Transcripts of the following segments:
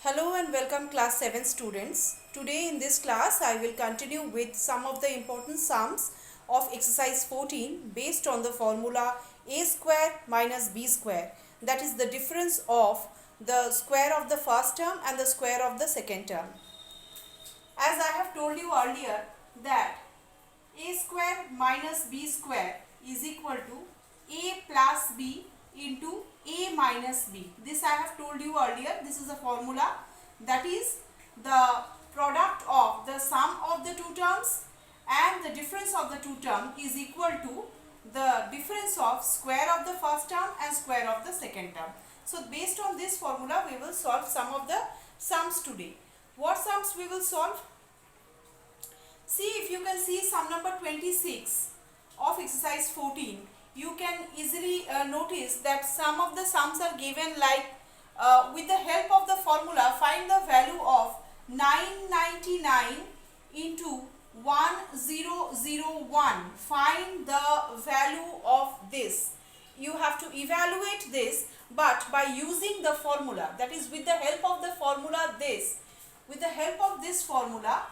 Hello and welcome class 7 students. Today in this class I will continue with some of the important sums of exercise 14 based on the formula a square minus b square, that is the difference of the square of the first term and the square of the second term. As I have told you earlier that a square minus b square is equal to a plus b into a minus b. This I have told you earlier. This is a formula, that is the product of the sum of the two terms and the difference of the two terms is equal to the difference of square of the first term and square of the second term. So based on this formula we will solve some of the sums today. What sums we will solve? See, if you can see sum number 26 of exercise 14, you can easily notice that some of the sums are given like with the help of the formula find the value of 999 into 1001. Find the value of this. You have to evaluate this, but by using the formula, that is with the help of the formula this. With the help of this formula,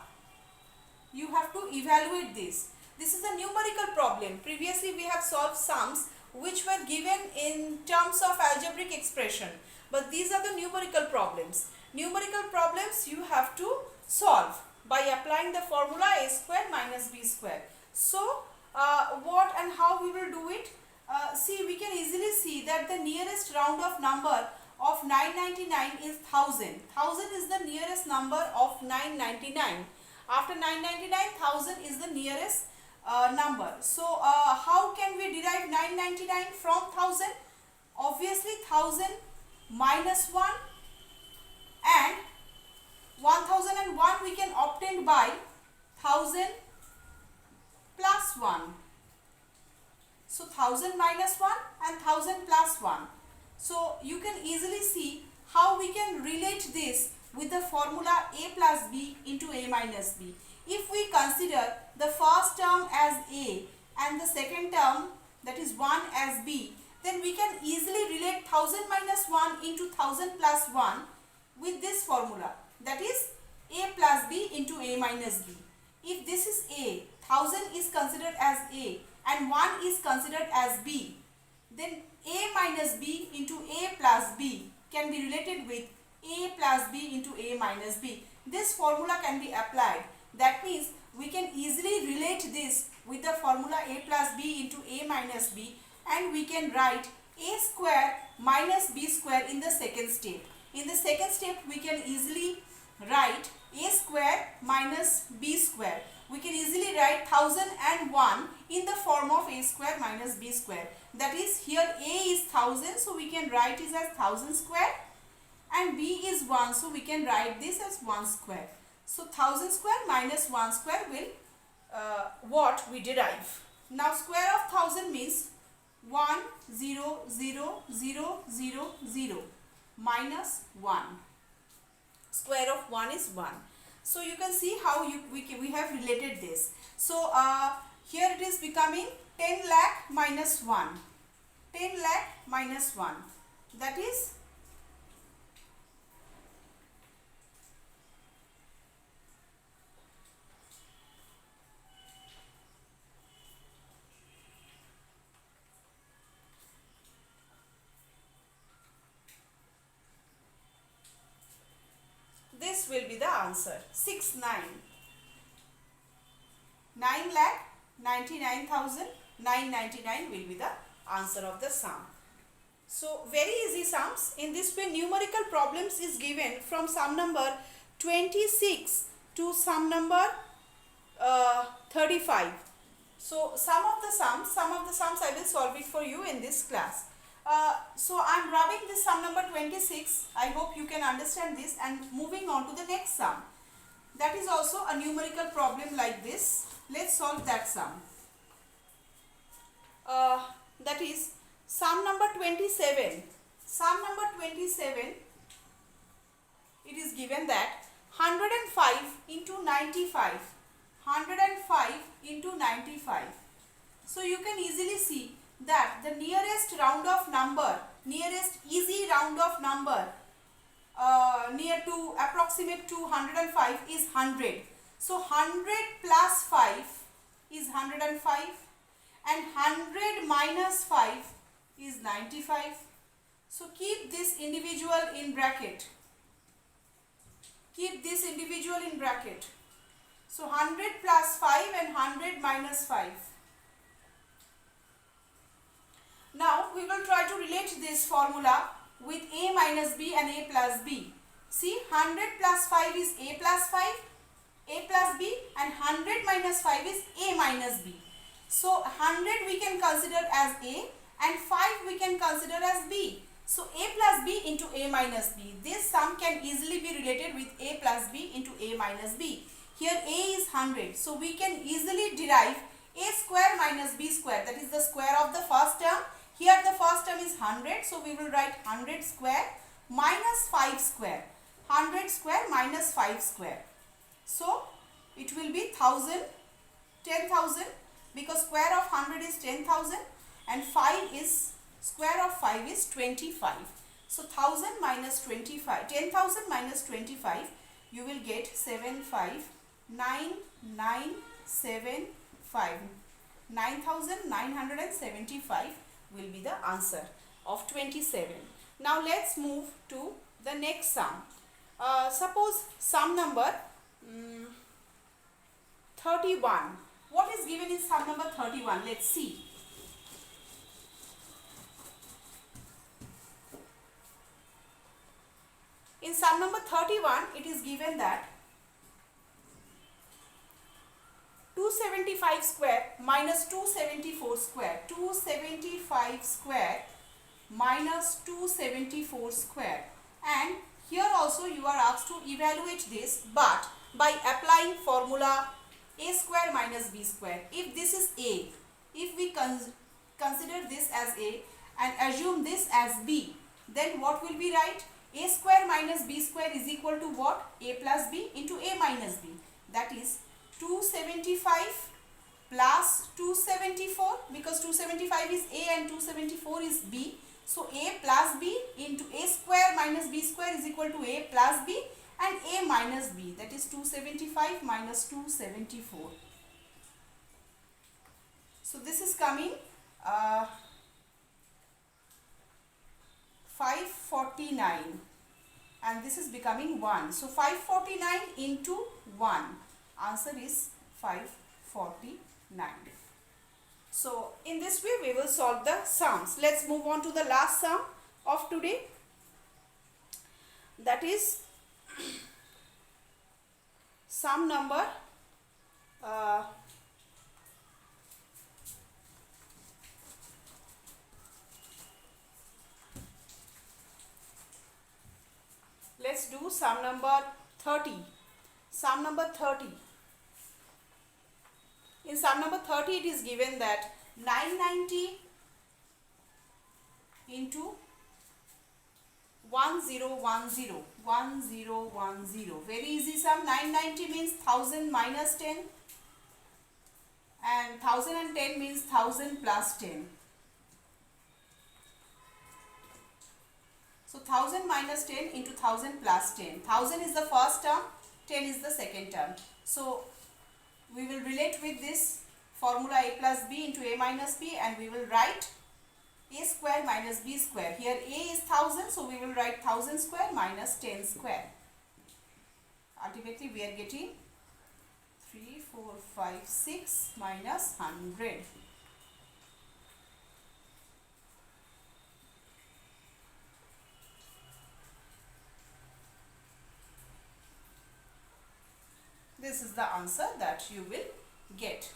you have to evaluate this. This is a numerical problem. Previously we have solved sums which were given in terms of algebraic expression, but these are the numerical problems. Numerical problems you have to solve by applying the formula a square minus b square. So what and how we will do it? See, we can easily see that the nearest round of number of 999 is 1000. 1000 is the nearest number of 999. After 999, 1000 is the nearest number. So how can we derive 999 from 1000? Obviously 1000 minus 1 and 1001 we can obtain by 1000 plus 1. So 1000 minus 1 and 1000 plus 1. So you can easily see how we can relate this with the formula a plus b into a minus b. If we consider the first term as a and the second term, that is 1, as b, then we can easily relate 1000 minus 1 into 1000 plus 1 with this formula, that is a plus b into a minus b. If this is a, 1000 is considered as a and 1 is considered as b, then a minus b into a plus b can be related with a plus b into a minus b. This formula can be applied. That means we can easily relate this with the formula a plus b into a minus b, and we can write a square minus b square in the second step. In the second step we can easily write a square minus b square. We can easily write 1001 in the form of a square minus b square. That is, here a is 1000, so we can write it as 1000 square, and b is 1, so we can write this as 1 square. So 1000 square minus 1 square will what we derive. Now square of 1000 means 1 0 0 0 0 0 minus 1. Square of 1 is 1. So you can see how we have related this. So here it is becoming 10 lakh minus 1. 10 lakh minus 1. That is this will be the answer. 9 lakh 99,999 will be the answer of the sum. So very easy sums. In this way numerical problems is given from sum number 26 to sum number 35. So some of the sums I will solve it for you in this class. So I am rubbing this sum number 26. I hope you can understand this, and moving on to the next sum. That is also a numerical problem like this. Let's solve that sum. That is sum number 27. Sum number 27, it is given that 105 into 95. 105 into 95. So you can easily see that the nearest round of number, nearest easy round of number near to approximate to 105 is 100. So 100 plus 5 is 105 and 100 minus 5 is 95. So keep this individual in bracket. Keep this individual in bracket. So 100 plus 5 and 100 minus 5. Now we will try to relate this formula with a minus b and a plus b. See, 100 plus 5 is a plus 5, a plus b, and 100 minus 5 is a minus b. So 100 we can consider as a and 5 we can consider as b. So a plus b into a minus b. This sum can easily be related with a plus b into a minus b. Here a is 100. So we can easily derive a square minus b square, that is the square of the first term. Here the first term is 100. So we will write 100 square minus 5 square. 100 square minus 5 square. So it will be 1000, 10,000, because square of 100 is 10,000 and 5 is square of 5 is 25. So 1000 minus 25, 10,000 minus 25, you will get 759,975. 9,975 will be the answer of 27. Now let's move to the next sum. Suppose sum number 31. What is given in sum number 31? Let's see. In sum number 31, it is given that 275 square minus 274 square. 275 square minus 274 square. And here also you are asked to evaluate this, but by applying formula a square minus b square. If this is a, if we consider this as a and assume this as b, then what will be right? A square minus b square is equal to what? A plus b into a minus b. That is 275 plus 274, because 275 is a and 274 is b. So a plus b into a square minus b square is equal to a plus b and a minus b, that is 275 minus 274. So this is coming 549 and this is becoming 1. So 549 into 1, answer is 549. So in this way we will solve the sums. Let's move on to the last sum of today. That is sum number let's do sum number 30. Sum number 30. In sum number 30, it is given that 990 into 1010. 1010. Very easy sum. 990 means 1000 minus 10 and 1010 means 1000 plus 10. So 1000 minus 10 into 1000 plus 10. 1000 is the first term, 10 is the second term. So we will relate with this formula a plus b into a minus b and we will write a square minus b square. Here a is 1000, so we will write 1000 square minus 10 square. Ultimately we are getting 3, 4, 5, 6 minus 100. This is the answer that you will get.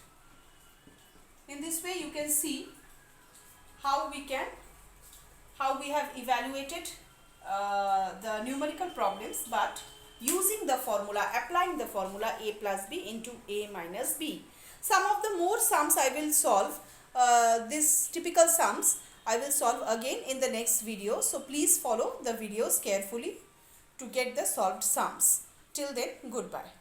In this way you can see how we have evaluated the numerical problems, but using the formula, applying the formula a plus b into a minus b. Some of the more sums I will solve, these typical sums I will solve again in the next video. So please follow the videos carefully to get the solved sums. Till then, goodbye.